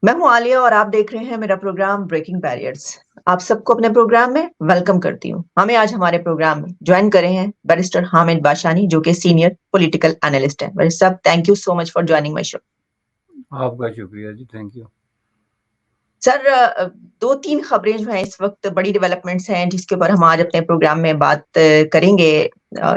میں ہوں عالیہ اور آپ دیکھ رہے ہیں میرا پروگرام بریکنگ بیریئرز۔ آپ سب کو اپنے پروگرام میں ویلکم کرتی ہوں۔ ہمیں آج ہمارے پروگرام میں جوائن کرے ہیں بیرسٹر حامد باشانی، جو کہ سینئر پولیٹیکل اینالسٹ ہیں۔ بیرسٹر صاحب، thank you so much for joining my show. آپ کا شکریہ جی، تھینک یو۔ سر، دو تین خبریں جو ہیں اس وقت بڑی ڈیولپمنٹس ہیں جس کے اوپر ہم آج اپنے پروگرام میں بات کریں گے۔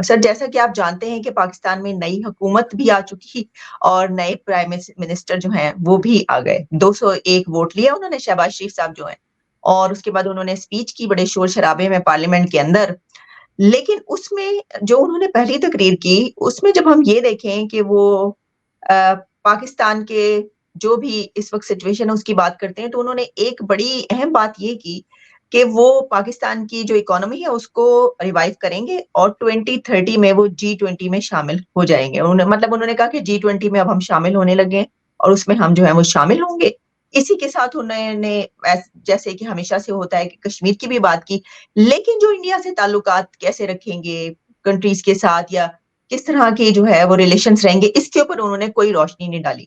سر، جیسا کہ آپ جانتے ہیں کہ پاکستان میں نئی حکومت بھی آ چکی اور نئے پرائم منسٹر جو ہیں وہ بھی آ گئے۔ 201 ووٹ لیا انہوں نے، شہباز شریف صاحب جو ہیں، اور اس کے بعد انہوں نے اسپیچ کی بڑے شور شرابے میں پارلیمنٹ کے اندر۔ لیکن اس میں جو انہوں نے پہلی تقریر کی، اس میں جب ہم یہ دیکھیں کہ وہ پاکستان کے جو بھی اس وقت سچویشن ہے اس کی بات کرتے ہیں، تو انہوں نے ایک بڑی اہم بات یہ کی کہ وہ پاکستان کی جو اکانومی ہے اس کو ریوائیو کریں گے اور 2030 میں وہ G20 میں شامل ہو جائیں گے۔ انہوں نے کہا کہ G20 میں اب ہم شامل ہونے لگے ہیں اور اس میں ہم جو ہے وہ شامل ہوں گے۔ اسی کے ساتھ انہوں نے جیسے کہ ہمیشہ سے ہوتا ہے کہ کشمیر کی بھی بات کی، لیکن جو انڈیا سے تعلقات کیسے رکھیں گے کنٹریز کے ساتھ، یا کس طرح کے جو ہے وہ ریلیشنز رہیں گے، اس کے اوپر انہوں نے کوئی روشنی نہیں ڈالی۔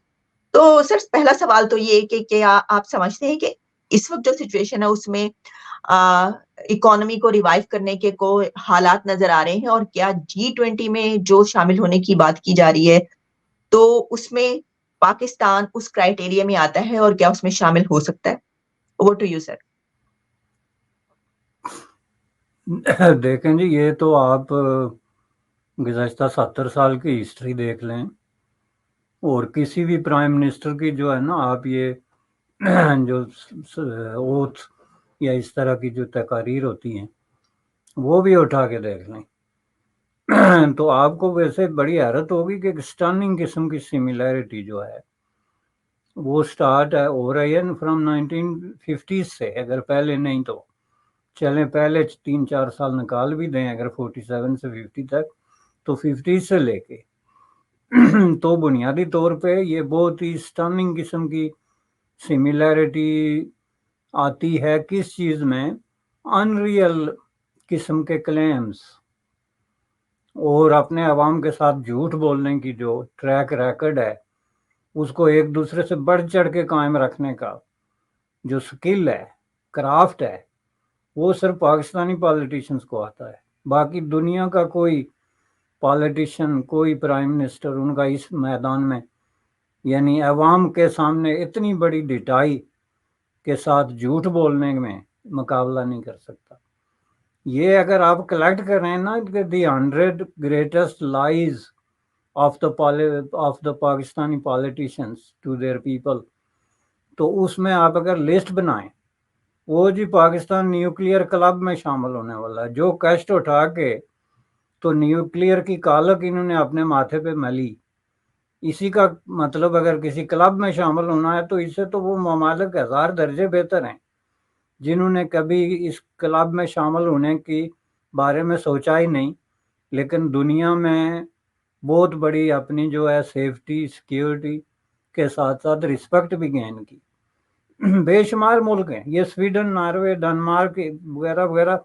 تو سر، پہلا سوال تو یہ کہ کیا آپ سمجھتے ہیں کہ اس وقت جو سچویشن ہے اس میں اکانومی کو ریوائیو کرنے کے کوئی حالات نظر آ رہے ہیں، اور کیا G20 میں جو شامل ہونے کی بات کی جا رہی ہے تو اس میں پاکستان اس کرائٹیریا میں آتا ہے اور کیا اس میں شامل ہو سکتا ہے؟ Over to you sir. دیکھیں جی، یہ تو آپ گزشتہ 70 سال کی ہسٹری دیکھ لیں، اور کسی بھی پرائم منسٹر کی جو ہے نا، آپ یہ جو اوتھ یا اس طرح کی جو تقاریر ہوتی ہیں وہ بھی اٹھا کے دیکھ لیں تو آپ کو ویسے بڑی حیرت ہوگی کہ اسٹرننگ قسم کی سملیرٹی جو ہے وہ سٹارٹ ہو رہی ہے فرام 1950 سے، اگر پہلے نہیں تو چلیں پہلے 3-4 سال نکال بھی دیں، اگر 47 سے 50 تک، تو 50 سے لے کے تو بنیادی طور پہ یہ بہت ہی اسٹرننگ قسم کی سملیرٹی آتی ہے کس چیز میں؟ ان ریئل قسم کے کلیمز اور اپنے عوام کے ساتھ جھوٹ بولنے کی جو ٹریک ریکڈ ہے، اس کو ایک دوسرے سے بڑھ چڑھ کے قائم رکھنے کا جو سکل ہے، کرافٹ ہے، وہ صرف پاکستانی پالیٹیشنز کو آتا ہے۔ باقی دنیا کا کوئی پالیٹیشین، کوئی پرائم منسٹر ان کا اس میدان میں، یعنی عوام کے سامنے اتنی بڑی ڈٹائی کے ساتھ جھوٹ بولنے میں مقابلہ نہیں کر سکتا۔ یہ اگر آپ کلیکٹ کر رہے ہیں نا کہ the 100 greatest lies of the Pakistani politicians to their people, تو اس میں آپ اگر لسٹ بنائیں، وہ جی پاکستان نیوکلیئر کلب میں شامل ہونے والا ہے۔ جو کیسٹ اٹھا کے تو نیوکلیئر کی کالک انہوں نے اپنے ماتھے پہ ملی، اسی کا مطلب اگر کسی کلب میں شامل ہونا ہے تو اس سے تو وہ ممالک 1000 درجے بہتر ہیں جنہوں نے کبھی اس کلب میں شامل ہونے کی بارے میں سوچا ہی نہیں، لیکن دنیا میں بہت بڑی اپنی جو ہے سیفٹی سیکیورٹی کے ساتھ ساتھ رسپیکٹ بھی گین کی۔ بے شمار ملک ہیں، یہ سویڈن، ناروے، ڈنمارک وغیرہ وغیرہ،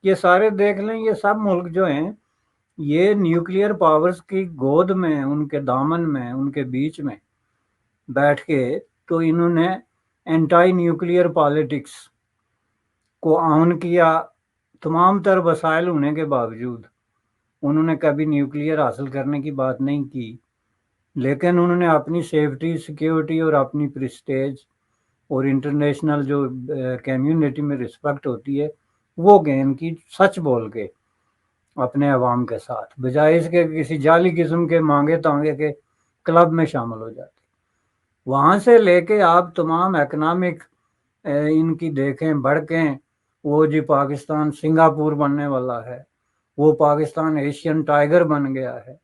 یہ سارے دیکھ لیں، یہ سب ملک جو ہیں یہ نیوکلیئر پاورز کی گود میں، ان کے دامن میں، ان کے بیچ میں بیٹھ کے تو انہوں نے اینٹائی نیوکلیئر پالیٹکس کو آن کیا۔ تمام تر وسائل ہونے کے باوجود انہوں نے کبھی نیوکلیئر حاصل کرنے کی بات نہیں کی، لیکن انہوں نے اپنی سیفٹی سیکیورٹی اور اپنی پریسٹیج اور انٹرنیشنل جو کمیونٹی میں رسپیکٹ ہوتی ہے وہ گین کی، سچ بول کے اپنے عوام کے ساتھ، بجائے اس کے کسی جعلی قسم کے مانگے تانگے کے کلب میں شامل ہو جاتے۔ وہاں سے لے کے آپ تمام اکنامک ان کی دیکھیں بڑھکیں، وہ جی پاکستان سنگاپور بننے والا ہے، وہ پاکستان ایشین ٹائیگر بن گیا ہے،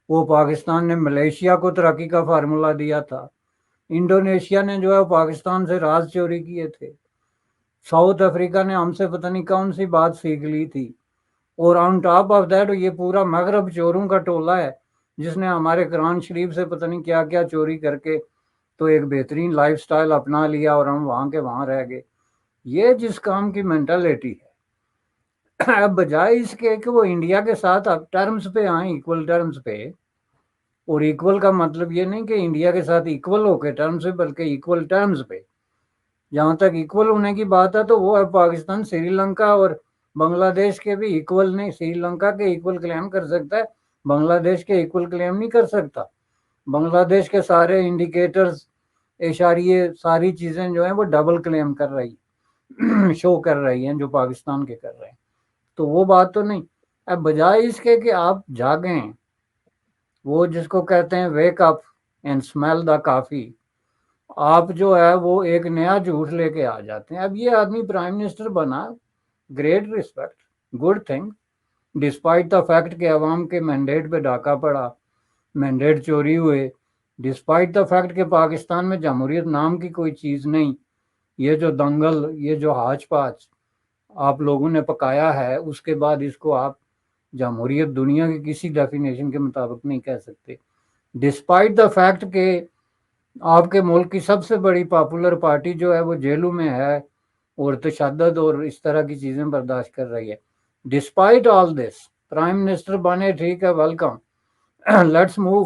وہ پاکستان نے ملیشیا کو ترقی کا فارمولہ دیا تھا، انڈونیشیا نے جو ہے پاکستان سے راز چوری کیے تھے، ساؤتھ افریقہ نے ہم سے پتہ نہیں کون سی بات سیکھ لی تھی، اور آن ٹاپ آف دیٹ یہ پورا مغرب چوروں کا ٹولہ ہے جس نے ہمارے قرآن شریف سے پتہ نہیں کیا کیا چوری کر کے تو ایک بہترین لائف سٹائل اپنا لیا اور ہم وہاں کے وہاں رہ گئے۔ یہ جس کام کی مینٹلٹی ہے، اب بجائے اس کے کہ وہ انڈیا کے ساتھ اب ٹرمز پہ آئیں، ایکول ٹرمز پہ، اور ایکول کا مطلب یہ نہیں کہ انڈیا کے ساتھ ایکول ہو کے ٹرمز پہ، بلکہ ایکول ٹرمز پہ. جہاں تک ایکول ہونے کی بات ہے تو وہ ہے پاکستان سری لنکا اور بنگلہ دیش کے بھی ایکول نہیں. سری لنکا کے ایکول کلیم کر سکتا ہے، بنگلہ دیش کے ایکول کلیم نہیں کر سکتا. بنگلہ دیش کے سارے انڈیکیٹرز، اشاریے، ساری چیزیں جو ہیں وہ ڈبل کلیم کر رہی شو کر رہی ہیں جو پاکستان کے کر رہے ہیں. تو وہ بات تو نہیں. اب بجائے اس کے کہ آپ جاگیں، وہ جس کو کہتے ہیں ویک اپ اینڈ اسمیل دا کافی، آپ جو ہے وہ ایک نیا جھوٹ لے کے آ جاتے ہیں. اب یہ آدمی پرائم منسٹر بنا، great respect, good thing, despite the fact کہ عوام کے مینڈیٹ پہ ڈاکہ پڑا، مینڈیٹ چوری ہوئے، ڈسپائٹ دا فیکٹ کہ پاکستان میں جمہوریت نام کی کوئی چیز نہیں. یہ جو دنگل، یہ جو ہاچ پاچ آپ لوگوں نے پکایا ہے، اس کے بعد اس کو آپ جمہوریت دنیا کی کسی ڈیفینیشن کے مطابق نہیں کہہ سکتے. ڈسپائٹ دا فیکٹ کہ آپ کے ملک کی سب سے بڑی پاپولر پارٹی جو ہے وہ جیلوں میں ہے اور تشدد اور اس طرح کی چیزیں برداشت کر رہی ہے. Despite all this prime minister بنے، ٹھیک ہے، welcome, let's move.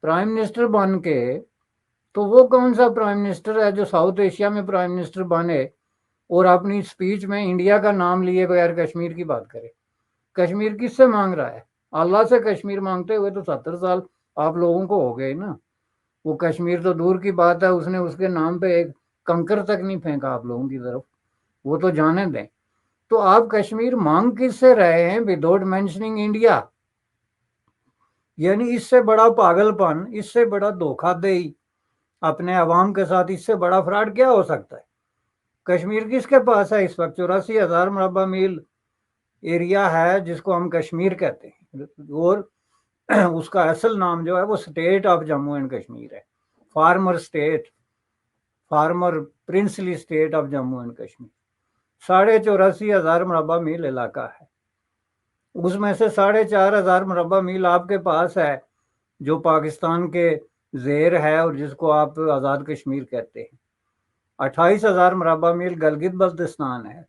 Prime minister بن کے تو وہ کون سا پرائم منسٹر ہے جو ساؤتھ ایشیا میں پرائم منسٹر بنے اور اپنی سپیچ میں انڈیا کا نام لیے بغیر کشمیر کی بات کرے؟ کشمیر کس سے مانگ رہا ہے؟ اللہ سے کشمیر مانگتے ہوئے تو 70 سال آپ لوگوں کو ہو گئے نا. وہ کشمیر تو دور کی بات ہے، اس نے اس کے نام پہ ایک کنکر تک نہیں پھینکا آپ لوگوں کی طرف، وہ تو جانے دیں. تو آپ کشمیر مانگ کس سے رہے ہیں وداؤٹ مینشننگ انڈیا؟ یعنی اس سے بڑا پاگل پن، اس سے بڑا دھوکہ دہی اپنے عوام کے ساتھ، اس سے بڑا فراڈ کیا ہو سکتا ہے؟ کشمیر کس کے پاس ہے اس وقت؟ 84,000 مربع میل ایریا ہے جس کو ہم کشمیر کہتے ہیں، اور اس کا اصل نام جو ہے وہ state of Jammu and Kashmir ہے. Former state, former princely state of Jammu and Kashmir. 84,500 مربع میل علاقہ ہے. اس میں سے 4,500 مربع میل آپ کے پاس ہے جو پاکستان کے زیر ہے اور جس کو آپ آزاد کشمیر کہتے ہیں. 28,000 مربع میل گلگت بلتستان ہے،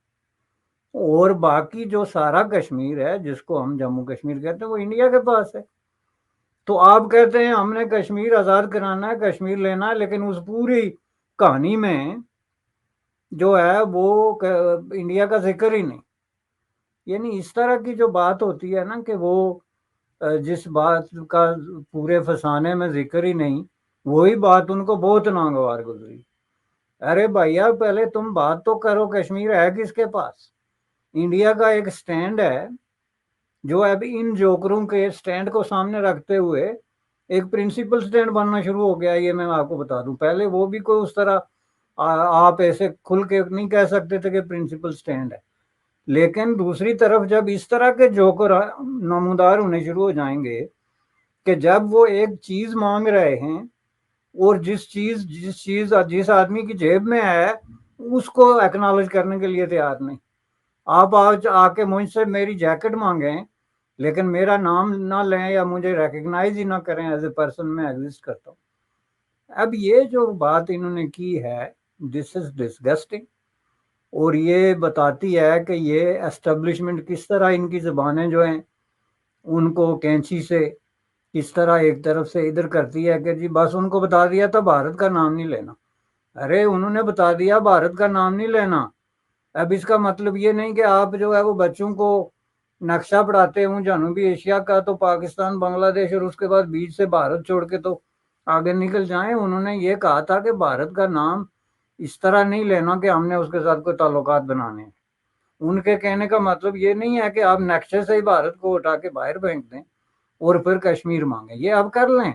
اور باقی جو سارا کشمیر ہے جس کو ہم جموں کشمیر کہتے ہیں وہ انڈیا کے پاس ہے. تو آپ کہتے ہیں ہم نے کشمیر آزاد کرانا ہے، کشمیر لینا ہے، لیکن اس پوری کہانی میں جو ہے وہ انڈیا کا ذکر ہی نہیں. یعنی اس طرح کی جو بات ہوتی ہے نا کہ وہ جس بات کا پورے فسانے میں ذکر ہی نہیں، وہی بات ان کو بہت ناگوار گزری. ارے بھیا پہلے تم بات تو کرو، کشمیر ہے کس کے پاس؟ انڈیا کا ایک سٹینڈ ہے جو ابھی ان جوکروں کے سٹینڈ کو سامنے رکھتے ہوئے ایک پرنسپل سٹینڈ بننا شروع ہو گیا. یہ میں آپ کو بتا دوں، پہلے وہ بھی کوئی اس طرح آپ ایسے کھل کے نہیں کہہ سکتے تھے کہ پرنسپل سٹینڈ ہے. لیکن دوسری طرف جب اس طرح کے جوکر نمودار ہونے شروع ہو جائیں گے کہ جب وہ ایک چیز مانگ رہے ہیں اور جس آدمی کی جیب میں ہے اس کو ایکنالج کرنے کے لیے تیار نہیں. آپ آج آ کے مجھ سے میری جیکٹ مانگیں لیکن میرا نام نہ لیں یا مجھے ریکگنائز ہی نہ کریں ایز اے پرسن میں ایگزسٹ کرتا ہوں. اب یہ جو بات انہوں نے کی ہے دس از ڈسگسٹنگ، اور یہ بتاتی ہے کہ یہ اسٹیبلشمنٹ کس طرح ان کی زبانیں جو ہیں ان کو کینچی سے کس طرح ایک طرف سے ادھر کرتی ہے کہ جی بس ان کو بتا دیا تھا بھارت کا نام نہیں لینا. ارے انہوں نے بتا دیا بھارت کا نام نہیں لینا. اب اس کا مطلب یہ نہیں کہ آپ جو ہے وہ بچوں کو نقشہ پڑھاتے ہوں جنوبی ایشیا کا تو پاکستان، بنگلہ دیش اور اس کے بعد بیچ سے بھارت چھوڑ کے تو آگے نکل جائیں. انہوں نے یہ کہا تھا کہ بھارت کا نام اس طرح نہیں لینا کہ ہم نے اس کے ساتھ کوئی تعلقات بنانے ہیں. ان کے کہنے کا مطلب یہ نہیں ہے کہ آپ نقشے سے ہی بھارت کو اٹھا کے باہر پھینک دیں اور پھر کشمیر مانگیں. یہ آپ کر لیں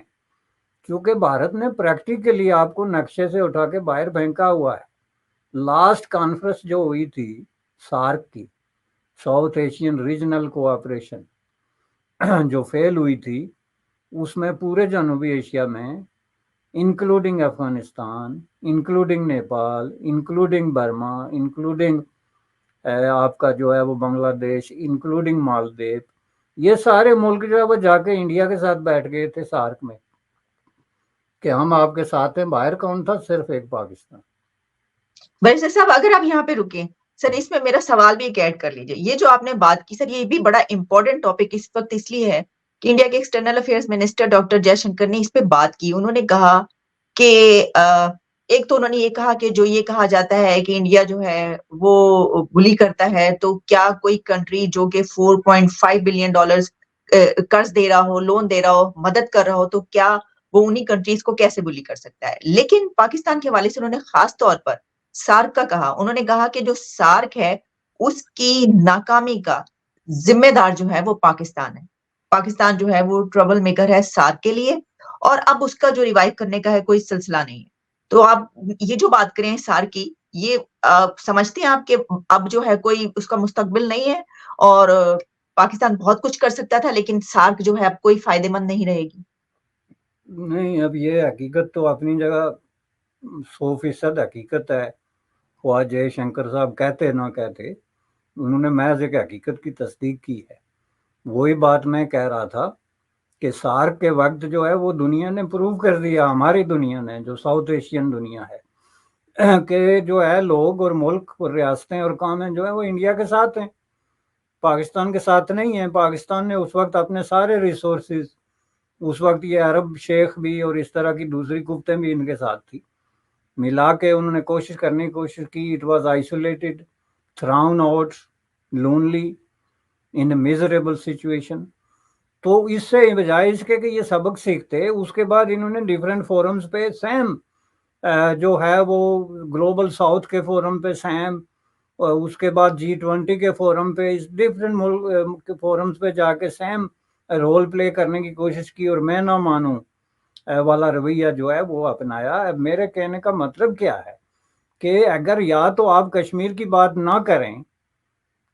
کیونکہ بھارت نے پریکٹیکلی آپ کو نقشے سے اٹھا کے باہر پھینکا ہوا ہے. لاسٹ کانفرنس جو ہوئی تھی سارک کی، ساؤتھ ایشین ریجنل کوآپریشن، جو فیل ہوئی تھی، اس میں پورے جنوبی ایشیا میں including Afghanistan, including Nepal, including Burma, including آپ کا جو ہے وہ بنگلہ دیش، انکلوڈنگ مالدیپ، یہ سارے ملک جو ہے وہ جا کے انڈیا کے ساتھ بیٹھ گئے تھے سارک میں کہ ہم آپ کے ساتھ ہیں. باہر کون تھا؟ صرف ایک پاکستان. بیرسٹر صاحب اگر آپ یہاں پہ رکیں سر، اس میں میرا سوال بھی ایک ایڈ کر لیجئے. یہ جو آپ نے بات کی سر، یہ بھی بڑا امپورٹنٹ ٹاپک اس وقت اس لیے ہے کہ انڈیا کے external affairs minister doctor J Shankar نے اس پہ بات کی. انہوں نے کہا کہ ایک تو انہوں نے یہ کہا کہ جو یہ کہا جاتا ہے کہ انڈیا جو ہے وہ بلی کرتا ہے, تو کیا کوئی کنٹری جو کہ $4.5 بلین قرض دے رہا ہو, لون دے رہا ہو, مدد کر رہا ہو, تو کیا وہ انہی کنٹریز کو کیسے بلی کر سکتا ہے. لیکن پاکستان کے حوالے سے انہوں نے خاص طور پر سارک کا کہا. انہوں نے کہا کہ جو سارک ہے اس کی ناکامی کا ذمہ دار جو ہے وہ پاکستان ہے. پاکستان جو ہے وہ ٹربل میکر ہے سارک کے لیے, اور اب اس کا جو ریوائو کرنے کا ہے کوئی سلسلہ نہیں ہے. تو آپ یہ جو بات کریں سارک کی, یہ سمجھتے ہیں آپ کہ اب جو ہے کوئی اس کا مستقبل نہیں ہے, اور پاکستان بہت کچھ کر سکتا تھا لیکن سارک جو ہے اب کوئی فائدے مند نہیں رہے گی؟ نہیں, اب یہ حقیقت تو اپنی جگہ 100% حقیقت ہے. خواہ جے شنکر صاحب کہتے نہ کہتے, انہوں نے محض ایک حقیقت کی تصدیق کی ہے. وہی بات میں کہہ رہا تھا کہ سارک کے وقت جو ہے وہ دنیا نے پروو کر دیا, ہماری دنیا نے, جو ساؤتھ ایشین دنیا ہے, کہ جو ہے لوگ اور ملک اور ریاستیں اور کام ہیں جو ہے وہ انڈیا کے ساتھ ہیں, پاکستان کے ساتھ نہیں ہیں. پاکستان نے اس وقت اپنے سارے ریسورسز, اس وقت یہ عرب شیخ بھی اور اس طرح کی دوسری قوتیں بھی ان کے ساتھ تھی, ملا کے انہوں نے کرنے کی کوشش کی. It was isolated, thrown out, lonely, in a miserable situation. تو اس سے بجائے اس کے کہ یہ سبق سیکھتے, اس کے بعد انہوں نے ڈیفرنٹ فورمز پہ سیم جو ہے وہ گلوبل ساؤتھ کے فورم پہ سیم, اور اس کے بعد G20 کے فورم پہ, ڈفرینٹ ملک فورمز پہ جا کے سیم رول پلے کرنے کی کوشش کی, اور میں نہ مانوں والا رویہ جو ہے وہ اپنایا. میرے کہنے کا مطلب کیا ہے کہ اگر یا تو آپ کشمیر کی بات نہ کریں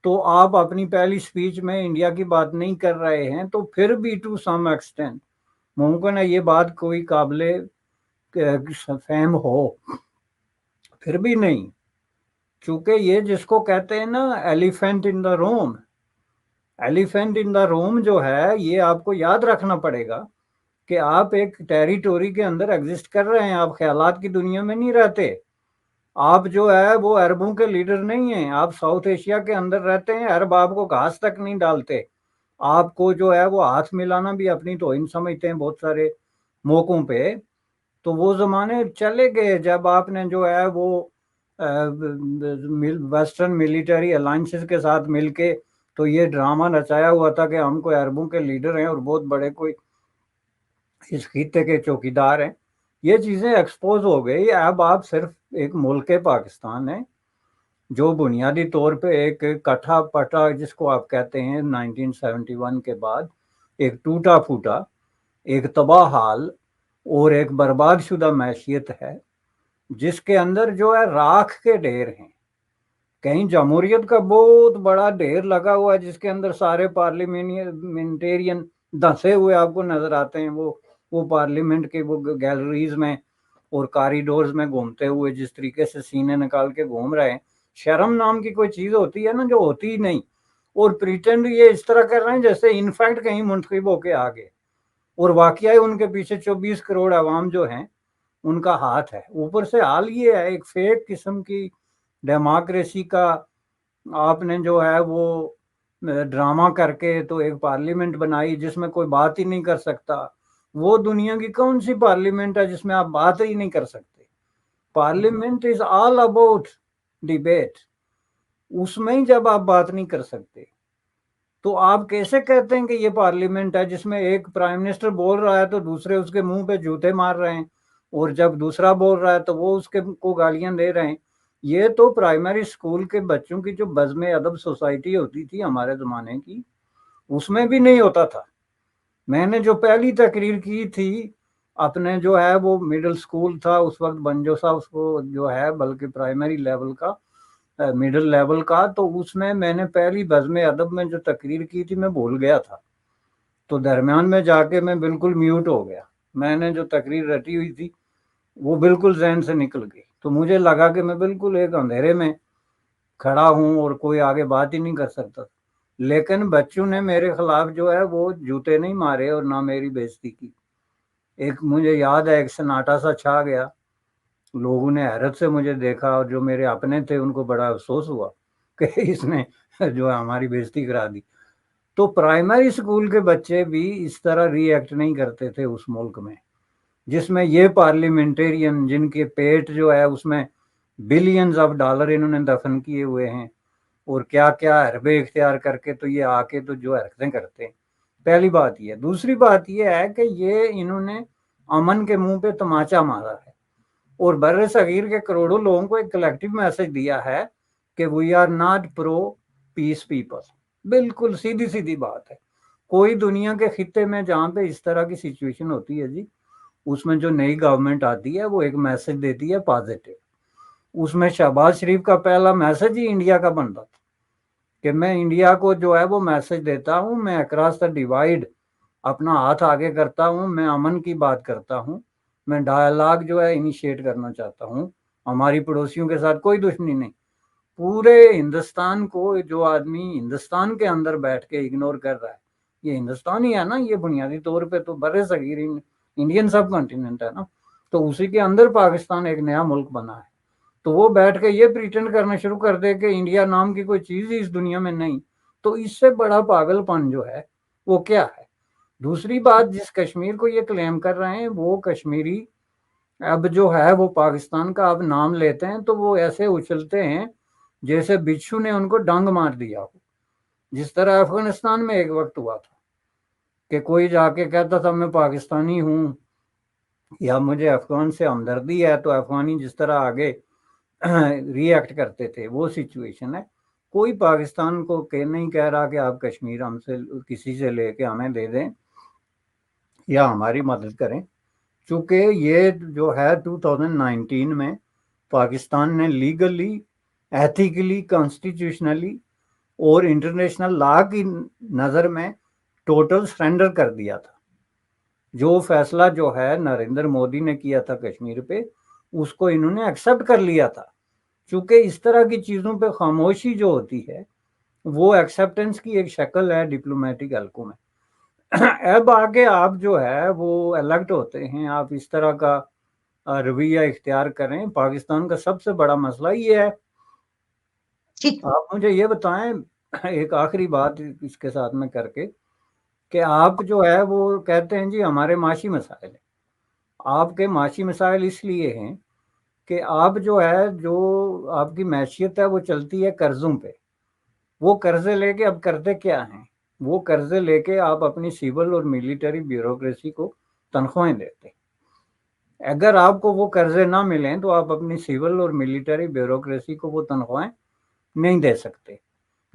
تو آپ اپنی پہلی سپیچ میں انڈیا کی بات نہیں کر رہے ہیں, تو پھر بھی ٹو سم ایکسٹینٹ ممکن ہے یہ بات کوئی قابل فہم ہو, پھر بھی نہیں. چونکہ یہ جس کو کہتے ہیں نا elephant in the room, elephant in دا روم جو ہے, یہ آپ کو یاد رکھنا پڑے گا کہ آپ ایک ٹیریٹوری کے اندر ایگزسٹ کر رہے ہیں, آپ خیالات کی دنیا میں نہیں رہتے. آپ جو ہے وہ عربوں کے لیڈر نہیں ہیں, آپ ساؤتھ ایشیا کے اندر رہتے ہیں. عرب آپ کو گھاس تک نہیں ڈالتے, آپ کو جو ہے وہ ہاتھ ملانا بھی اپنی توہین سمجھتے ہیں بہت سارے موقعوں پہ. تو وہ زمانے چلے گئے جب آپ نے جو ہے وہ ویسٹرن ملیٹری الائنسز کے ساتھ مل کے تو یہ ڈرامہ نچایا ہوا تھا کہ ہم کوئی عربوں کے لیڈر ہیں اور بہت بڑے کوئی اس خطے کے چوکیدار ہیں. یہ چیزیں ایکسپوز ہو گئی. اب آپ صرف ایک ملک پاکستان ہے جو بنیادی طور پہ ایک کٹھا پٹا جس کو آپ کہتے ہیں 1971 کے بعد ایک ٹوٹا پھوٹا, ایک تباہ حال اور ایک برباد شدہ معیشیت ہے, جس کے اندر جو ہے راکھ کے ڈھیر ہیں. کہیں جمہوریت کا بہت بڑا ڈھیر لگا ہوا ہے جس کے اندر سارے پارلیمنٹیرین دھنسے ہوئے آپ کو نظر آتے ہیں, وہ پارلیمنٹ کے وہ گیلریز میں اور کاریڈورز میں گھومتے ہوئے جس طریقے سے سینے نکال کے گھوم رہے ہیں. شرم نام کی کوئی چیز ہوتی ہے نا جو ہوتی ہی نہیں, اور پریٹینڈ یہ اس طرح کر رہے ہیں جیسے انفیکٹ کہیں منتخب ہو کے آگے, اور واقعی ان کے پیچھے 24 کروڑ عوام جو ہیں ان کا ہاتھ ہے. اوپر سے حال یہ ہے ایک فیک قسم کی ڈیموکریسی کا آپ نے جو ہے وہ ڈرامہ کر کے تو ایک پارلیمنٹ بنائی جس میں کوئی بات ہی نہیں کر سکتا. وہ دنیا کی کون سی پارلیمنٹ ہے جس میں آپ بات ہی نہیں کر سکتے؟ Parliament is all about debate. اس میں ہی جب آپ بات نہیں کر سکتے تو آپ کیسے کہتے ہیں کہ یہ پارلیمنٹ ہے جس میں ایک پرائم منسٹر بول رہا ہے تو دوسرے اس کے منہ پہ جوتے مار رہے ہیں, اور جب دوسرا بول رہا ہے تو وہ اس کے کو گالیاں دے رہے ہیں. یہ تو پرائمری سکول کے بچوں کی جو بزم ادب سوسائٹی ہوتی تھی ہمارے زمانے کی, اس میں بھی نہیں ہوتا تھا. میں نے جو پہلی تقریر کی تھی اپنے جو ہے وہ مڈل سکول تھا اس وقت بنجو صاحب اس کو جو ہے بلکہ پرائمری لیول کا مڈل لیول کا, تو اس میں نے پہلی بزم ادب میں جو تقریر کی تھی میں بھول گیا تھا, تو درمیان میں جا کے میں بالکل میوٹ ہو گیا. میں نے جو تقریر رٹی ہوئی تھی وہ بالکل ذہن سے نکل گئی, تو مجھے لگا کہ میں بالکل ایک اندھیرے میں کھڑا ہوں اور کوئی آگے بات ہی نہیں کر سکتا. لیکن بچوں نے میرے خلاف جو ہے وہ جوتے نہیں مارے اور نہ میری بےزتی کی. ایک مجھے یاد ہے ایک سناٹا سا چھا گیا, لوگوں نے حیرت سے مجھے دیکھا, اور جو میرے اپنے تھے ان کو بڑا افسوس ہوا کہ اس نے جو ہے ہماری بےزتی کرا دی. تو پرائمری اسکول کے بچے بھی اس طرح ری ایکٹ نہیں کرتے تھے اس ملک میں، جس میں یہ پارلیمنٹرین جن کے پیٹ جو ہے اس میں بلینز آف ڈالر انہوں نے دفن کیے ہوئے ہیں، اور کیا کیا حربے اختیار کر کے تو یہ آ کے تو جو حرکتیں کرتے ہیں. پہلی بات یہ. دوسری بات یہ ہے کہ یہ انہوں نے امن کے منہ پہ تماچا مارا ہے، اور بر صغیر کے کروڑوں لوگوں کو ایک کلیکٹیو میسج دیا ہے کہ we are not pro peace people. بالکل سیدھی سیدھی بات ہے. کوئی دنیا کے خطے میں جہاں پہ اس طرح کی سچویشن ہوتی ہے جی، اس میں جو نئی گورنمنٹ آتی ہے وہ ایک میسج دیتی ہے پازیٹیو. اس میں شہباز شریف کا پہلا میسج ہی انڈیا کا بنتا تھا کہ میں انڈیا کو جو ہے وہ میسج دیتا ہوں، میں اکراس دا ڈیوائڈ اپنا ہاتھ آگے کرتا ہوں، میں امن کی بات کرتا ہوں، میں ڈائلاگ جو ہے انیشیٹ کرنا چاہتا ہوں. ہماری پڑوسیوں کے ساتھ کوئی دشمنی نہیں. پورے ہندوستان کو جو آدمی ہندوستان کے اندر بیٹھ کے اگنور کر رہا ہے، یہ ہندوستان ہی ہے نا، یہ بنیادی طور پہ تو بر صغیر انڈین سب کانٹیننٹ ہے نا، تو اسی کے اندر پاکستان ایک نیا ملک بنا ہے. تو وہ بیٹھ کے یہ پریٹینڈ کرنا شروع کر دے کہ انڈیا نام کی کوئی چیز ہی اس دنیا میں نہیں، تو اس سے بڑا پاگل پن جو ہے وہ کیا ہے. دوسری بات، جس کشمیر کو یہ کلیم کر رہے ہیں وہ کشمیری اب جو ہے وہ پاکستان کا اب نام لیتے ہیں تو وہ ایسے اچھلتے ہیں جیسے بچھو نے ان کو ڈنگ مار دیا ہو. جس طرح افغانستان میں ایک وقت ہوا تھا کہ کوئی جا کے کہتا تھا میں پاکستانی ہوں یا مجھے افغان سے ہمدردی ہے، تو افغانی جس طرح آگے ری ایکٹ کرتے تھے، وہ سچویشن ہے. کوئی پاکستان کو نہیں کہہ رہا کہ آپ کشمیر ہم سے کسی سے لے کے ہمیں دے دیں یا ہماری مدد کریں، چونکہ یہ جو ہے 2019 میں پاکستان نے لیگلی، ایتھیکلی، کانسٹیٹیوشنلی اور انٹرنیشنل لا کی نظر میں ٹوٹل سرنڈر کر دیا تھا. جو فیصلہ جو ہے نریندر مودی نے کیا تھا کشمیر پہ، اس کو انہوں نے ایکسپٹ کر لیا تھا. چونکہ اس طرح کی چیزوں پہ خاموشی جو ہوتی ہے وہ ایکسپٹنس کی ایک شکل ہے ڈپلومیٹک حلقوں میں. اب آگے آپ جو ہے وہ الیکٹ ہوتے ہیں، آپ اس طرح کا رویہ اختیار کریں. پاکستان کا سب سے بڑا مسئلہ یہ ہے. آپ مجھے یہ بتائیں ایک آخری بات اس کے ساتھ میں کر کے، کہ آپ جو ہے وہ کہتے ہیں جی ہمارے معاشی مسائل ہیں. آپ کے معاشی مسائل اس لیے ہیں کہ آپ جو ہے، جو آپ کی معیشت ہے وہ چلتی ہے قرضوں پہ. وہ قرضے لے کے اب کرتے کیا ہیں؟ وہ قرضے لے کے آپ اپنی سول اور ملٹری بیوروکریسی کو تنخواہیں دیتے. اگر آپ کو وہ قرضے نہ ملیں تو آپ اپنی سول اور ملٹری بیوروکریسی کو وہ تنخواہیں نہیں دے سکتے.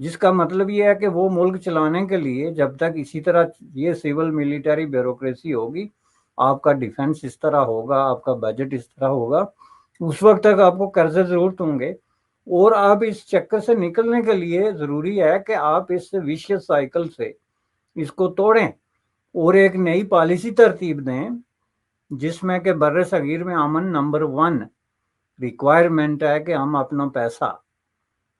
جس کا مطلب یہ ہے کہ وہ ملک چلانے کے لیے جب تک اسی طرح یہ سول ملٹری بیوروکریسی ہوگی، آپ کا ڈیفنس اس طرح ہوگا، آپ کا بجٹ اس طرح ہوگا، اس وقت تک آپ کو قرضے ضرورت ہوں گے. اور آپ اس چکر سے نکلنے کے لیے ضروری ہے کہ آپ اس ویشیس سائیکل سے اس کو توڑیں اور ایک نئی پالیسی ترتیب دیں، جس میں کہ بر صغیر میں امن نمبر 1 ریکوائرمنٹ ہے کہ ہم اپنا پیسہ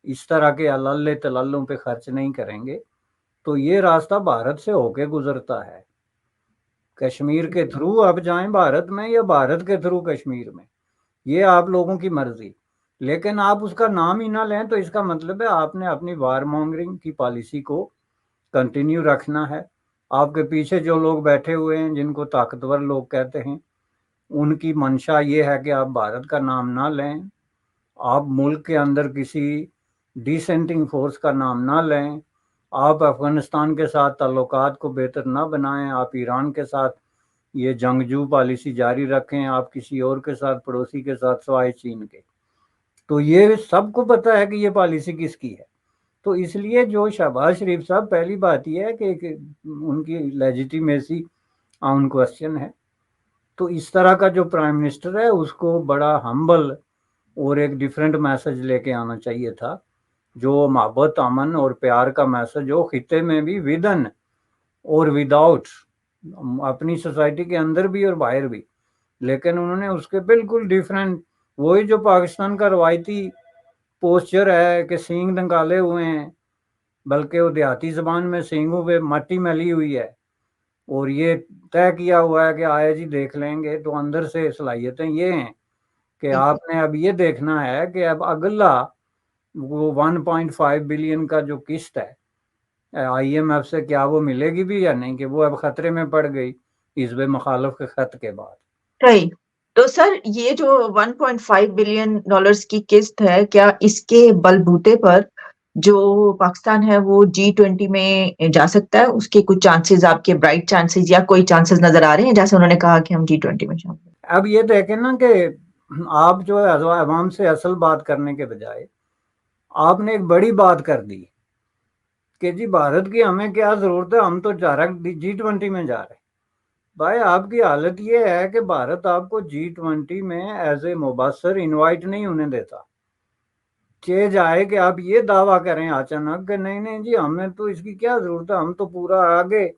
اس طرح کے اللہ تلالوں پہ خرچ نہیں کریں گے. تو یہ راستہ بھارت سے ہو کے گزرتا ہے. کشمیر کے تھرو آپ جائیں بھارت میں یا بھارت کے تھرو کشمیر میں، یہ آپ لوگوں کی مرضی. لیکن آپ اس کا نام ہی نہ لیں تو اس کا مطلب ہے آپ نے اپنی وار مونگرنگ کی پالیسی کو کنٹینیو رکھنا ہے. آپ کے پیچھے جو لوگ بیٹھے ہوئے ہیں جن کو طاقتور لوگ کہتے ہیں، ان کی منشا یہ ہے کہ آپ بھارت کا نام نہ لیں، آپ ملک کے اندر کسی ڈیسینٹنگ فورس کا نام نہ لیں، آپ افغانستان کے ساتھ تعلقات کو بہتر نہ بنائیں، آپ ایران کے ساتھ یہ جنگجو پالیسی جاری رکھیں، آپ کسی اور کے ساتھ پڑوسی کے ساتھ سوائے چین کے. تو یہ سب کو پتہ ہے کہ یہ پالیسی کس کی ہے. تو اس لیے جو شہباز شریف صاحب، پہلی بات یہ ہے کہ ان کی لیجیٹیمیسی آن کوسچن ہے. تو اس طرح کا جو پرائم منسٹر ہے اس کو بڑا ہمبل اور ایک ڈیفرنٹ میسج لے کے آنا چاہیے تھا، جو محبت، امن اور پیار کا میسج ہو خطے میں بھی، ودن اور وداؤٹ، اپنی سوسائٹی کے اندر بھی اور باہر بھی. لیکن انہوں نے اس کے بالکل ڈیفرنٹ، وہی جو پاکستان کا روایتی پوسچر ہے کہ سینگ نکالے ہوئے ہیں، بلکہ وہ دیہاتی زبان میں سینگوں پہ مٹی ملی ہوئی ہے، اور یہ طے کیا ہوا ہے کہ آئے جی دیکھ لیں گے. تو اندر سے صلاحیتیں یہ ہیں کہ آپ نے اب یہ دیکھنا ہے کہ اب اگلا وہ 1.5 بلین کا جو قسط ہے آئی ایم ایف سے کیا وہ ملے گی بھی یا نہیں، کہ وہ اب خطرے میں پڑ گئی حزب مخالف کے خط کے بعد. صحیح. تو سر یہ جو 1.5 بلین ڈالرز کی قسط ہے، کیا اس کے بلبوتے پر جو پاکستان ہے وہ G20 میں جا سکتا ہے؟ اس کے کچھ چانسز، آپ کے برائٹ چانسز یا کوئی چانسز نظر آ رہے ہیں جیسے انہوں نے کہا کہ ہم G20 میں شامل ہیں؟ اب یہ دیکھیں نا کہ آپ جو ہے عوام سے اصل بات کرنے کے بجائے آپ نے ایک بڑی بات کر دی کہ جی بھارت کی ہمیں کیا ضرورت ہے، ہم تو G20 میں جا رہے ہیں. بھائی آپ کی حالت یہ ہے کہ بھارت آپ کو G20 میں ایز اے مبصر انوائٹ نہیں ہونے دیتا. چیز آئے کہ آپ یہ دعویٰ کریں اچانک کہ نہیں نہیں جی ہمیں تو اس کی کیا ضرورت ہے، ہم تو پورا آگے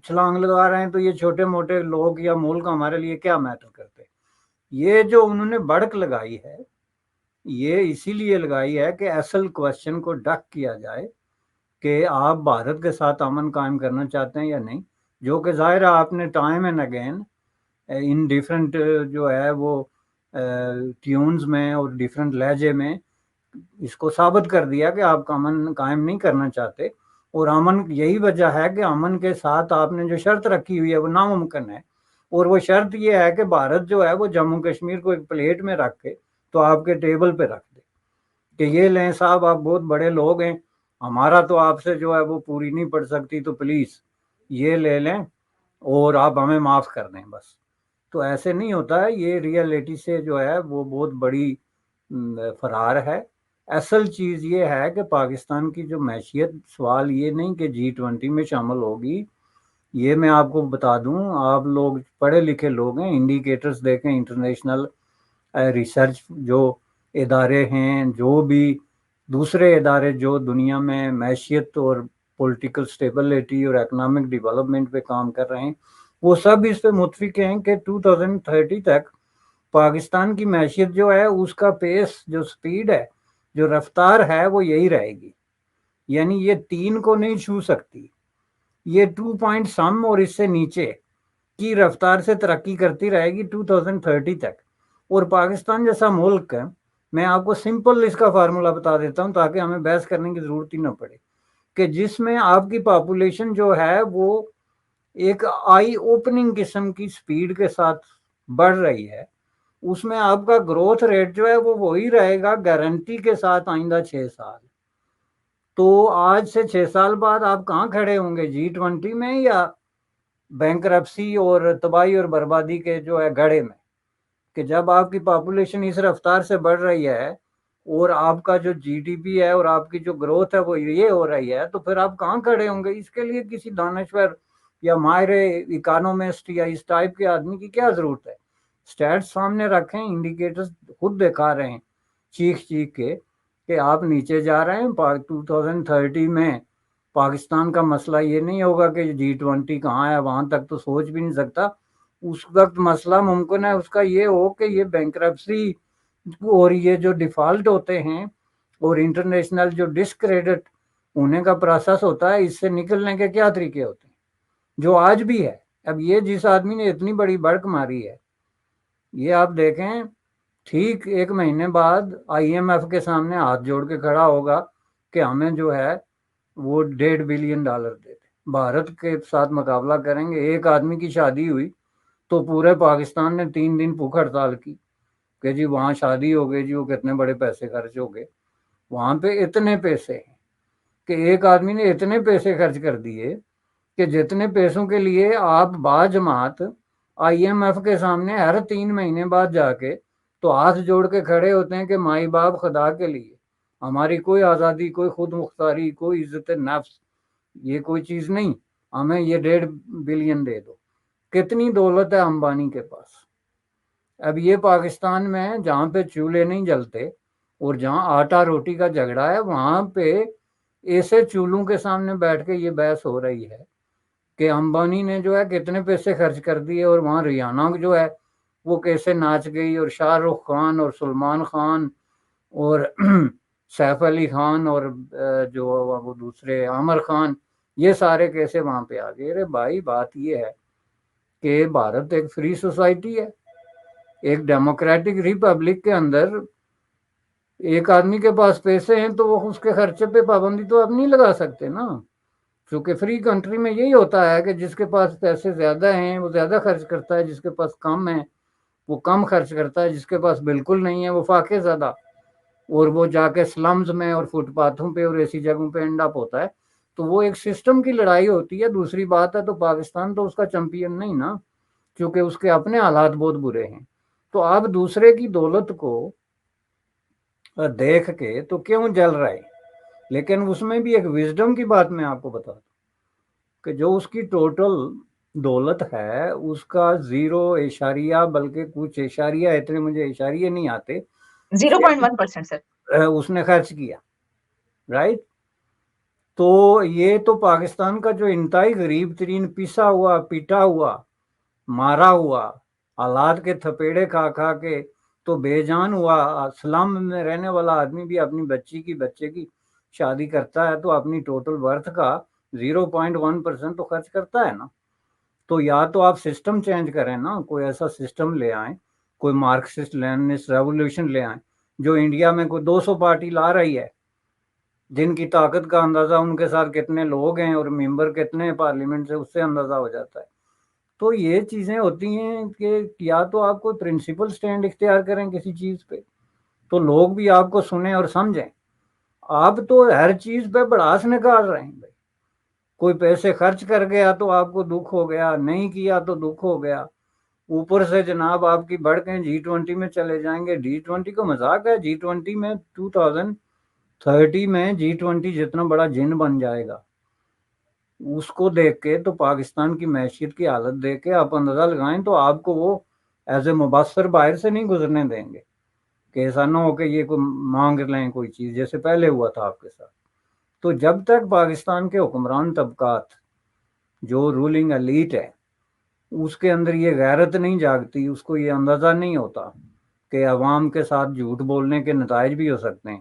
چھلانگ لگا رہے ہیں، تو یہ چھوٹے موٹے لوگ یا ملک ہمارے لیے کیا میٹر کرتے. یہ جو انہوں نے بڑک لگائی ہے یہ اسی لیے لگائی ہے کہ اصل کوشچن کو ڈک کیا جائے کہ آپ بھارت کے ساتھ امن قائم کرنا چاہتے ہیں یا نہیں، جو کہ ظاہر ہے آپ نے time and again in different جو ہے وہ ٹیونز میں اور ڈیفرنٹ لہجے میں اس کو ثابت کر دیا کہ آپ کا امن قائم نہیں کرنا چاہتے. اور امن یہی وجہ ہے کہ امن کے ساتھ آپ نے جو شرط رکھی ہوئی ہے وہ ناممکن ہے. اور وہ شرط یہ ہے کہ بھارت جو ہے وہ جموں کشمیر کو ایک پلیٹ میں رکھ کے تو آپ کے ٹیبل پہ رکھ دے کہ یہ لیں صاحب آپ بہت بڑے لوگ ہیں، ہمارا تو آپ سے جو ہے وہ پوری نہیں پڑ سکتی، تو پلیز یہ لے لیں اور آپ ہمیں معاف کر دیں بس. تو ایسے نہیں ہوتا ہے، یہ ریئلٹی سے جو ہے وہ بہت بڑی فرار ہے. اصل چیز یہ ہے کہ پاکستان کی جو معیشت، سوال یہ نہیں کہ G20 میں شامل ہوگی. یہ میں آپ کو بتا دوں، آپ لوگ پڑھے لکھے لوگ ہیں، انڈیکیٹرز دیکھیں، انٹرنیشنل ریسرچ جو ادارے ہیں، جو بھی دوسرے ادارے جو دنیا میں معیشت اور پولیٹیکل سٹیبلٹی اور اکنامک ڈیولپمنٹ پہ کام کر رہے ہیں، وہ سب اس پہ متفق ہیں کہ 2030 تک پاکستان کی معیشت جو ہے اس کا پیس، جو سپیڈ ہے، جو رفتار ہے، وہ یہی رہے گی. یعنی یہ 3 کو نہیں چھو سکتی، یہ 2 پوائنٹ سم اور اس سے نیچے کی رفتار سے ترقی کرتی رہے گی 2030 تک. اور پاکستان جیسا ملک ہے، میں آپ کو سمپل اس کا فارمولا بتا دیتا ہوں تاکہ ہمیں بحث کرنے کی ضرورت ہی نہ پڑے، کہ جس میں آپ کی پاپولیشن جو ہے وہ ایک آئی اوپننگ قسم کی سپیڈ کے ساتھ بڑھ رہی ہے، اس میں آپ کا گروتھ ریٹ جو ہے وہ وہی رہے گا گارنٹی کے ساتھ آئندہ 6 سال. تو آج سے 6 سال بعد آپ کہاں کھڑے ہوں گے، G20 میں یا بینکرپسی اور تباہی اور بربادی کے جو ہے گڑھے میں؟ کہ جب آپ کی پاپولیشن اس رفتار سے بڑھ رہی ہے اور آپ کا جو GDP ہے اور آپ کی جو گروتھ ہے وہ یہ ہو رہی ہے، تو پھر آپ کہاں کھڑے ہوں گے؟ اس کے لیے کسی دانشور یا ماہر اکانومسٹ یا اس ٹائپ کے آدمی کی کیا ضرورت ہے؟ سٹیٹس سامنے رکھیں، انڈیکیٹرز خود دکھا رہے ہیں چیخ چیخ کے کہ آپ نیچے جا رہے ہیں. 2030 میں پاکستان کا مسئلہ یہ نہیں ہوگا کہ G20 کہاں ہے، وہاں تک تو سوچ بھی نہیں سکتا. اس وقت مسئلہ ممکن ہے اس کا یہ ہو کہ یہ بینکرپسی اور یہ جو ڈیفالٹ ہوتے ہیں اور انٹرنیشنل جو ڈسکریڈٹ ہونے کا پروسیس ہوتا ہے، اس سے نکلنے کے کیا طریقے ہوتے ہیں، جو آج بھی ہے. اب یہ جس آدمی نے اتنی بڑی بڑک ماری ہے، یہ آپ دیکھیں ٹھیک 1 مہینے بعد IMF کے سامنے ہاتھ جوڑ کے کھڑا ہوگا کہ ہمیں جو ہے وہ $1.5 بلین دے دیں. بھارت کے ساتھ مقابلہ کریں گے. ایک آدمی کی شادی ہوئی تو پورے پاکستان نے 3 دن بھوک ہڑتال کی کہ جی وہاں شادی ہو گئی، جی وہ کتنے بڑے پیسے خرچ ہو گئے. وہاں پہ اتنے پیسے ہیں کہ ایک آدمی نے اتنے پیسے خرچ کر دیے کہ جتنے پیسوں کے لیے آپ باجماعت IMF کے سامنے ہر 3 مہینے بعد جا کے تو ہاتھ جوڑ کے کھڑے ہوتے ہیں کہ مائی باپ خدا کے لیے ہماری کوئی آزادی، کوئی خود مختاری، کوئی عزت نفس، یہ کوئی چیز نہیں، ہمیں یہ 1.5 بلین دے دو. کتنی دولت ہے امبانی کے پاس. اب یہ پاکستان میں جہاں پہ چولہے نہیں جلتے اور جہاں آٹا روٹی کا جھگڑا ہے، وہاں پہ ایسے چولہوں کے سامنے بیٹھ کے یہ بحث ہو رہی ہے کہ امبانی نے جو ہے کتنے پیسے خرچ کر دیے اور وہاں ریانہ جو ہے وہ کیسے ناچ گئی، اور شاہ رخ خان اور سلمان خان اور سیف علی خان اور جو وہ دوسرے عامر خان، یہ سارے کیسے وہاں پہ آ گئے. ارے بھائی بات یہ ہے کہ بھارت ایک فری سوسائٹی ہے، ایک ڈیموکریٹک ریپبلک کے اندر ایک آدمی کے پاس پیسے ہیں تو وہ اس کے خرچے پہ پابندی تو اب نہیں لگا سکتے نا. چونکہ فری کنٹری میں یہی ہوتا ہے کہ جس کے پاس پیسے زیادہ ہیں وہ زیادہ خرچ کرتا ہے، جس کے پاس کم ہے وہ کم خرچ کرتا ہے، جس کے پاس بالکل نہیں ہے وہ فاقے زیادہ، اور وہ جا کے سلمز میں اور فٹ پاتھوں پہ اور ایسی جگہوں پہ اینڈ اپ ہوتا ہے۔ تو وہ ایک سسٹم کی لڑائی ہوتی ہے۔ دوسری بات ہے تو پاکستان تو اس کا چیمپئن نہیں نا، کیونکہ اس کے اپنے حالات بہت برے ہیں۔ تو آپ دوسرے کی دولت کو دیکھ کے تو کیوں جل رہے؟ لیکن اس میں بھی ایک وزڈم کی بات میں آپ کو بتا دوں کہ جو اس کی ٹوٹل دولت ہے اس کا 0 بلکہ کچھ اشاریہ، اتنے مجھے اشاریے نہیں آتے، 0.1% سر اس نے خرچ کیا، رائٹ؟ تو یہ تو پاکستان کا جو انتہائی غریب ترین پسا ہوا، پیٹا ہوا، مارا ہوا، حالات کے تھپیڑے کھا کھا کے تو بے جان ہوا، سلم میں رہنے والا آدمی بھی اپنی بچے کی شادی کرتا ہے تو اپنی ٹوٹل ورتھ کا 0.1% تو خرچ کرتا ہے نا۔ تو یا تو آپ سسٹم چینج کریں نا، کوئی ایسا سسٹم لے آئیں، کوئی مارکسسٹ لینسٹ ریولوشن لے آئیں جو انڈیا میں کوئی 200 پارٹی لا رہی ہے، جن کی طاقت کا اندازہ ان کے ساتھ کتنے لوگ ہیں اور ممبر کتنے ہیں پارلیمنٹ سے، اس سے اندازہ ہو جاتا ہے۔ تو یہ چیزیں ہوتی ہیں کہ یا تو آپ کو پرنسپل سٹینڈ اختیار کریں کسی چیز پہ تو لوگ بھی آپ کو سنیں اور سمجھیں۔ آپ تو ہر چیز پہ بڑاس نکال رہے ہیں بھائی، کوئی پیسے خرچ کر گیا تو آپ کو دکھ ہو گیا، نہیں کیا تو دکھ ہو گیا، اوپر سے جناب آپ کی بڑھ کے G20 میں چلے جائیں گے۔ G20 کو مذاق ہے، G20 میں 2030 میں G20 جتنا بڑا جن بن جائے گا، اس کو دیکھ کے تو پاکستان کی معیشت کی حالت دیکھ کے آپ اندازہ لگائیں تو آپ کو وہ ایز اے مبصر باہر سے نہیں گزرنے دیں گے کہ ایسا نہ ہو کہ یہ کوئی مانگ لیں کوئی چیز جیسے پہلے ہوا تھا آپ کے ساتھ۔ تو جب تک پاکستان کے حکمران طبقات جو رولنگ ایلیٹ ہے اس کے اندر یہ غیرت نہیں جاگتی، اس کو یہ اندازہ نہیں ہوتا کہ عوام کے ساتھ جھوٹ بولنے کے نتائج بھی ہو سکتے ہیں۔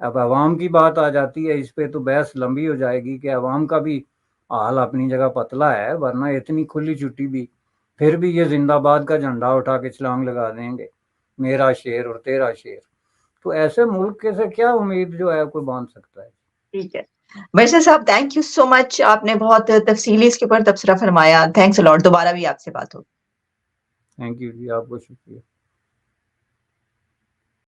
اب عوام کی بات آ جاتی ہے، اس پہ تو بحث لمبی ہو جائے گی کہ عوام کا بھی حال اپنی جگہ پتلا ہے، ورنہ اتنی کھلی چھٹی بھی پھر بھی یہ زندہ باد کا جھنڈا اٹھا کے چھلانگ لگا دیں گے، میرا شیر اور تیرا شیر۔ تو ایسے ملک کے سے کیا امید جو ہے کوئی باندھ سکتا ہے؟ ٹھیک ہے بشر صاحب، تھینک یو سو مچ، آپ نے بہت تفصیلی اس کے اوپر تبصرہ فرمایا۔ تھینکس الاٹ، دوبارہ بھی آپ سے بات ہوگی۔ تھینک یو جی، آپ کو شکریہ۔